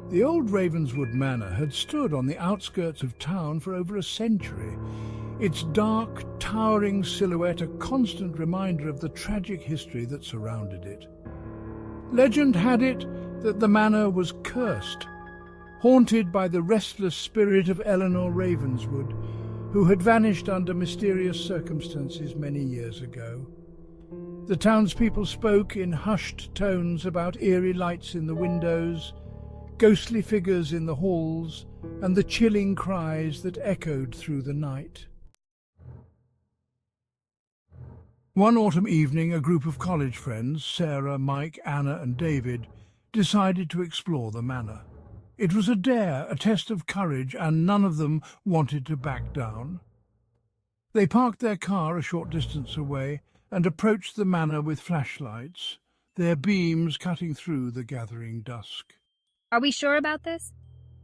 The old Ravenswood Manor had stood on the outskirts of town for over a century, its dark, towering silhouette a constant reminder of the tragic history that surrounded it. Legend had it that the manor was cursed, haunted by the restless spirit of Eleanor Ravenswood, who had vanished under mysterious circumstances many years ago. The townspeople spoke in hushed tones about eerie lights in the windows, ghostly figures in the halls, and the chilling cries that echoed through the night. One autumn evening, a group of college friends, Sarah, Mike, Anna and David, decided to explore the manor. It was a dare, a test of courage, and none of them wanted to back down. They parked their car a short distance away and approached the manor with flashlights, their beams cutting through the gathering dusk. Are we sure about this?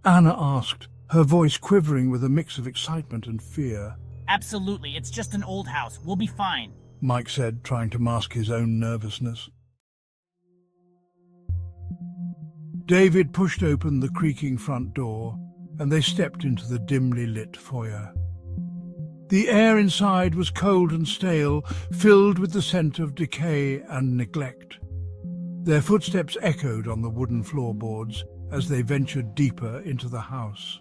Anna asked, her voice quivering with a mix of excitement and fear. Absolutely, it's just an old house. We'll be fine, Mike said, trying to mask his own nervousness. David pushed open the creaking front door, and they stepped into the dimly lit foyer. The air inside was cold and stale, filled with the scent of decay and neglect. Their footsteps echoed on the wooden floorboards as they ventured deeper into the house.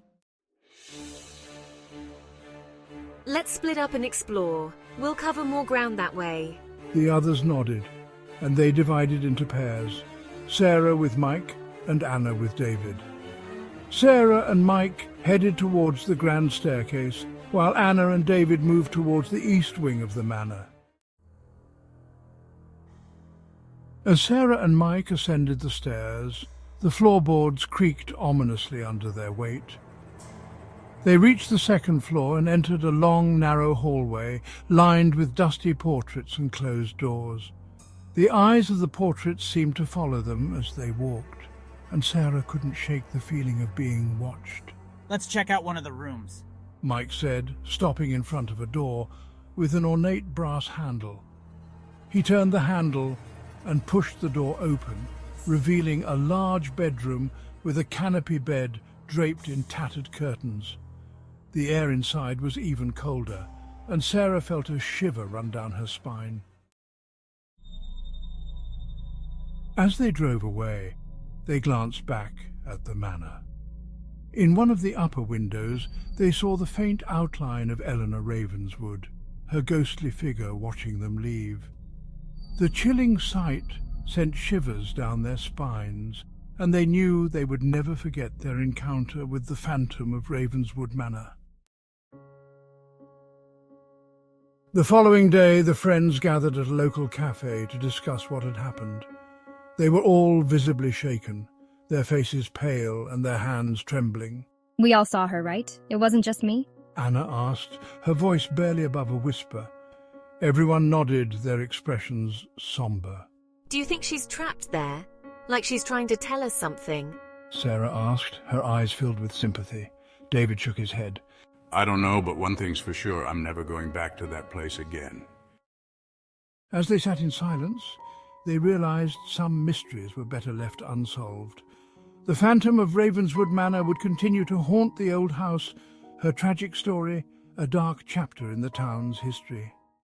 Let's split up and explore. We'll cover more ground that way. The others nodded, and they divided into pairs, Sarah with Mike and Anna with David. Sarah and Mike headed towards the grand staircase, while Anna and David moved towards the east wing of the manor. As Sarah and Mike ascended the stairs, the floorboards creaked ominously under their weight. They reached the second floor and entered a long, narrow hallway lined with dusty portraits and closed doors. The eyes of the portraits seemed to follow them as they walked, and Sarah couldn't shake the feeling of being watched. Let's check out one of the rooms, Mike said, stopping in front of a door with an ornate brass handle. He turned the handle and pushed the door open, revealing a large bedroom with a canopy bed draped in tattered curtains. The air inside was even colder, and Sarah felt a shiver run down her spine. As they drove away, they glanced back at the manor. In one of the upper windows, they saw the faint outline of Eleanor Ravenswood, her ghostly figure watching them leave. The chilling sight sent shivers down their spines, and they knew they would never forget their encounter with the phantom of Ravenswood Manor. The following day, the friends gathered at a local cafe to discuss what had happened. They were all visibly shaken, their faces pale and their hands trembling. We all saw her, right? It wasn't just me? Anna asked, her voice barely above a whisper. Everyone nodded, their expressions somber. Do you think she's trapped there? Like she's trying to tell us something? Sarah asked, her eyes filled with sympathy. David shook his head. I don't know, but one thing's for sure, I'm never going back to that place again. As they sat in silence, they realized some mysteries were better left unsolved. The phantom of Ravenswood Manor would continue to haunt the old house, her tragic story, a dark chapter in the town's history.